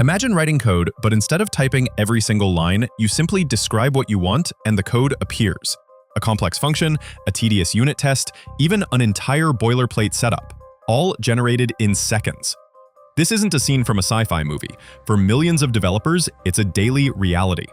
Imagine writing code, but instead of typing every single line, you simply describe what you want and the code appears. A complex function, a tedious unit test, even an entire boilerplate setup, all generated in seconds. This isn't a scene from a sci-fi movie. For millions of developers, it's a daily reality.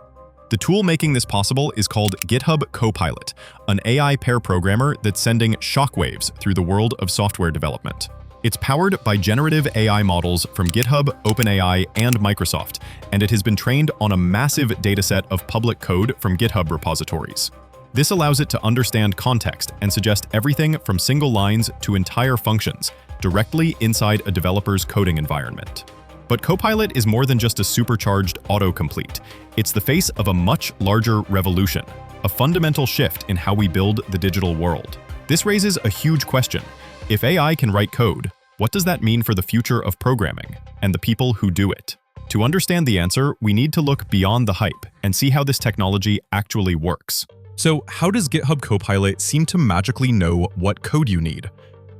The tool making this possible is called GitHub Copilot, an AI pair programmer that's sending shockwaves through the world of software development. It's powered by generative AI models from GitHub, OpenAI, and Microsoft, and it has been trained on a massive dataset of public code from GitHub repositories. This allows it to understand context and suggest everything from single lines to entire functions directly inside a developer's coding environment. But Copilot is more than just a supercharged autocomplete. It's the face of a much larger revolution, a fundamental shift in how we build the digital world. This raises a huge question. If AI can write code, what does that mean for the future of programming and the people who do it? To understand the answer, we need to look beyond the hype and see how this technology actually works. So, how does GitHub Copilot seem to magically know what code you need?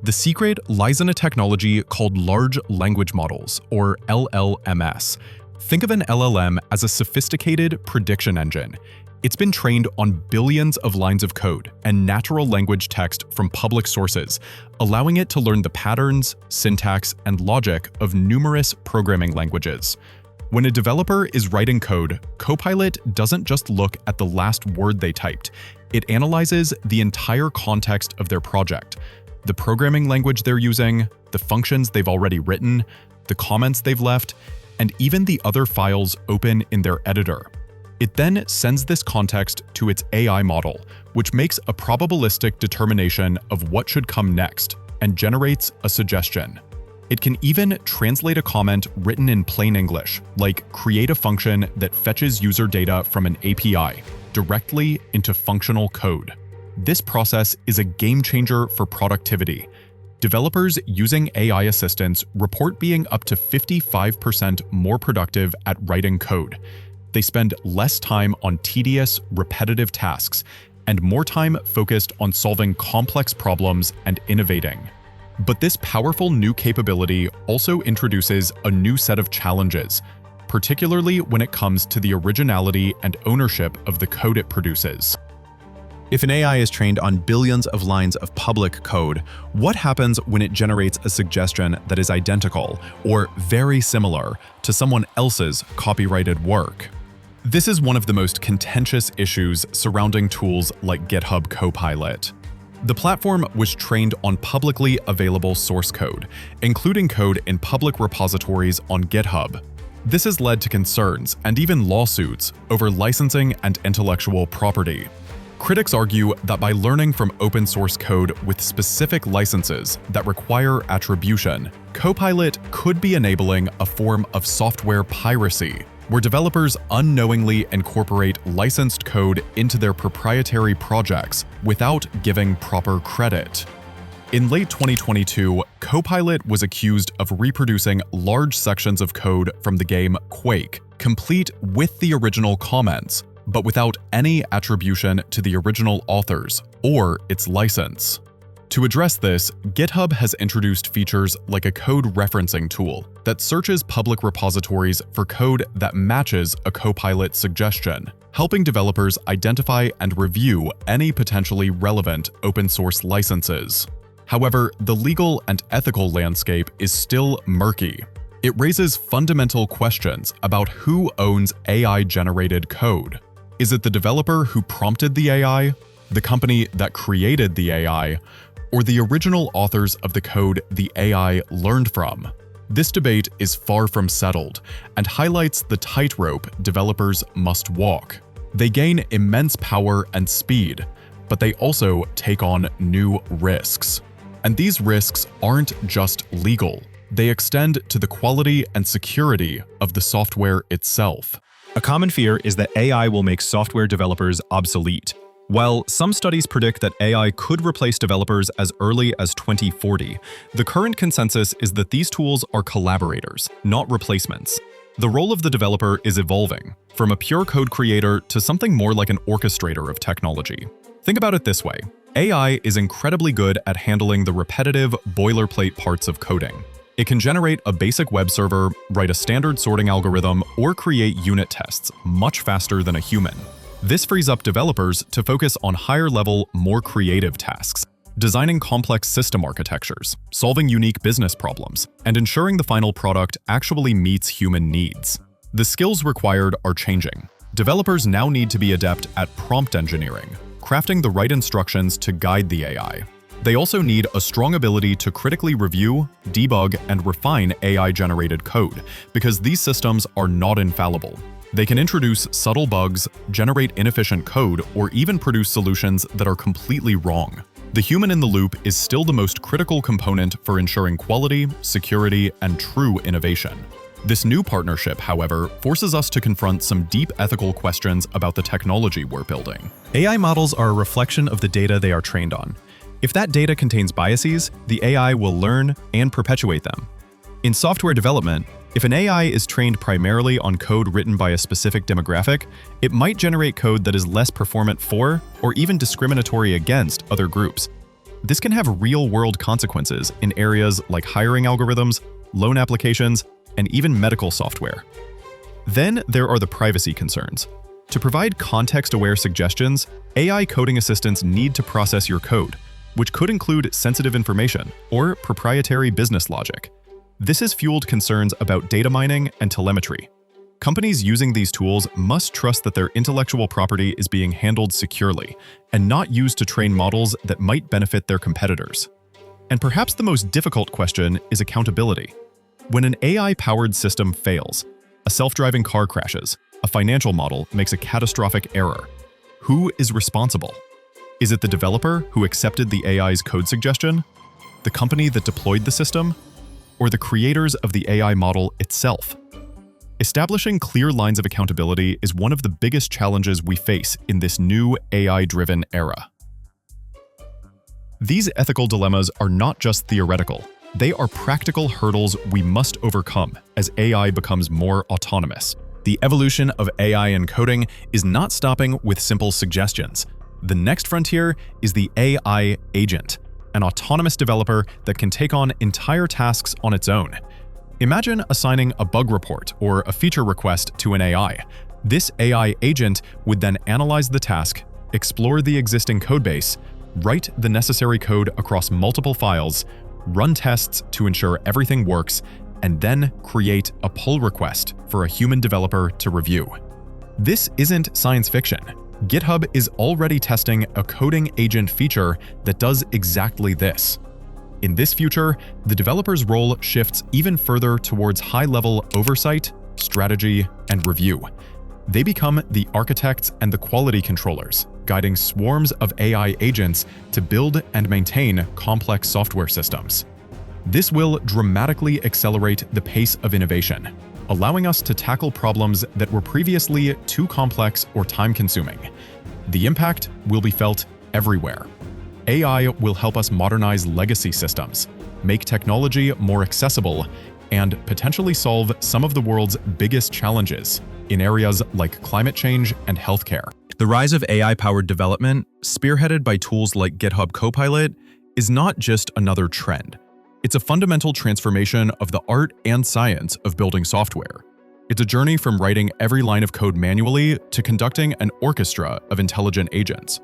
The secret lies in a technology called large language models, or LLMs. Think of an LLM as a sophisticated prediction engine. It's been trained on billions of lines of code and natural language text from public sources, allowing it to learn the patterns, syntax, and logic of numerous programming languages. When a developer is writing code, Copilot doesn't just look at the last word they typed. It analyzes the entire context of their project, the programming language they're using, the functions they've already written, the comments they've left, and even the other files open in their editor. It then sends this context to its AI model, which makes a probabilistic determination of what should come next and generates a suggestion. It can even translate a comment written in plain English, like create a function that fetches user data from an API directly into functional code. This process is a game changer for productivity. Developers using AI assistants report being up to 55% more productive at writing code. They spend less time on tedious, repetitive tasks and more time focused on solving complex problems and innovating. But this powerful new capability also introduces a new set of challenges, particularly when it comes to the originality and ownership of the code it produces. If an AI is trained on billions of lines of public code, what happens when it generates a suggestion that is identical or very similar to someone else's copyrighted work? This is one of the most contentious issues surrounding tools like GitHub Copilot. The platform was trained on publicly available source code, including code in public repositories on GitHub. This has led to concerns and even lawsuits over licensing and intellectual property. Critics argue that by learning from open source code with specific licenses that require attribution, Copilot could be enabling a form of software piracy, where developers unknowingly incorporate licensed code into their proprietary projects without giving proper credit. In late 2022, Copilot was accused of reproducing large sections of code from the game Quake, complete with the original comments, but without any attribution to the original authors or its license. To address this, GitHub has introduced features like a code referencing tool that searches public repositories for code that matches a Copilot suggestion, helping developers identify and review any potentially relevant open source licenses. However, the legal and ethical landscape is still murky. It raises fundamental questions about who owns AI-generated code. Is it the developer who prompted the AI, the company that created the AI, or the original authors of the code the AI learned from? This debate is far from settled and highlights the tightrope developers must walk. They gain immense power and speed, but they also take on new risks. And these risks aren't just legal. They extend to the quality and security of the software itself. A common fear is that AI will make software developers obsolete. While some studies predict that AI could replace developers as early as 2040, the current consensus is that these tools are collaborators, not replacements. The role of the developer is evolving, from a pure code creator to something more like an orchestrator of technology. Think about it this way. AI is incredibly good at handling the repetitive, boilerplate parts of coding. It can generate a basic web server, write a standard sorting algorithm, or create unit tests much faster than a human. This frees up developers to focus on higher-level, more creative tasks, designing complex system architectures, solving unique business problems, and ensuring the final product actually meets human needs. The skills required are changing. Developers now need to be adept at prompt engineering, crafting the right instructions to guide the AI. They also need a strong ability to critically review, debug, and refine AI-generated code, because these systems are not infallible. They can introduce subtle bugs, generate inefficient code, or even produce solutions that are completely wrong. The human in the loop is still the most critical component for ensuring quality, security, and true innovation. This new partnership, however, forces us to confront some deep ethical questions about the technology we're building. AI models are a reflection of the data they are trained on. If that data contains biases, the AI will learn and perpetuate them. In software development, if an AI is trained primarily on code written by a specific demographic, it might generate code that is less performant for, or even discriminatory against, other groups. This can have real-world consequences in areas like hiring algorithms, loan applications, and even medical software. Then there are the privacy concerns. To provide context-aware suggestions, AI coding assistants need to process your code, which could include sensitive information or proprietary business logic. This has fueled concerns about data mining and telemetry. Companies using these tools must trust that their intellectual property is being handled securely and not used to train models that might benefit their competitors. And perhaps the most difficult question is accountability. When an AI-powered system fails, a self-driving car crashes, a financial model makes a catastrophic error, who is responsible? Is it the developer who accepted the AI's code suggestion, the company that deployed the system, or the creators of the AI model itself? Establishing clear lines of accountability is one of the biggest challenges we face in this new AI-driven era. These ethical dilemmas are not just theoretical. They are practical hurdles we must overcome as AI becomes more autonomous. The evolution of AI in coding is not stopping with simple suggestions. The next frontier is the AI agent, an autonomous developer that can take on entire tasks on its own. Imagine assigning a bug report or a feature request to an AI. This AI agent would then analyze the task, explore the existing codebase, write the necessary code across multiple files, run tests to ensure everything works, and then create a pull request for a human developer to review. This isn't science fiction. GitHub is already testing a coding agent feature that does exactly this. In this future, the developer's role shifts even further towards high-level oversight, strategy, and review. They become the architects and the quality controllers, guiding swarms of AI agents to build and maintain complex software systems. This will dramatically accelerate the pace of innovation, allowing us to tackle problems that were previously too complex or time-consuming. The impact will be felt everywhere. AI will help us modernize legacy systems, make technology more accessible, and potentially solve some of the world's biggest challenges in areas like climate change and healthcare. The rise of AI-powered development, spearheaded by tools like GitHub Copilot, is not just another trend. It's a fundamental transformation of the art and science of building software. It's a journey from writing every line of code manually to conducting an orchestra of intelligent agents.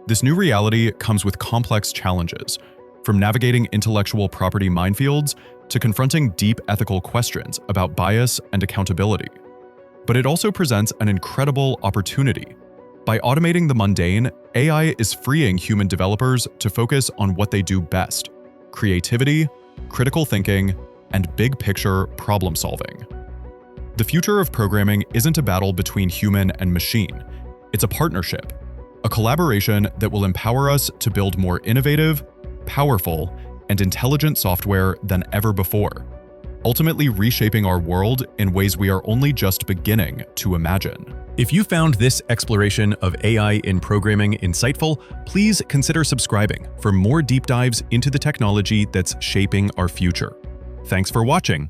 This new reality comes with complex challenges, from navigating intellectual property minefields to confronting deep ethical questions about bias and accountability. But it also presents an incredible opportunity. By automating the mundane, AI is freeing human developers to focus on what they do best: creativity, critical thinking, and big-picture problem-solving. The future of programming isn't a battle between human and machine. It's a partnership, a collaboration that will empower us to build more innovative, powerful, and intelligent software than ever before, ultimately reshaping our world in ways we are only just beginning to imagine. If you found this exploration of AI in programming insightful, please consider subscribing for more deep dives into the technology that's shaping our future. Thanks for watching.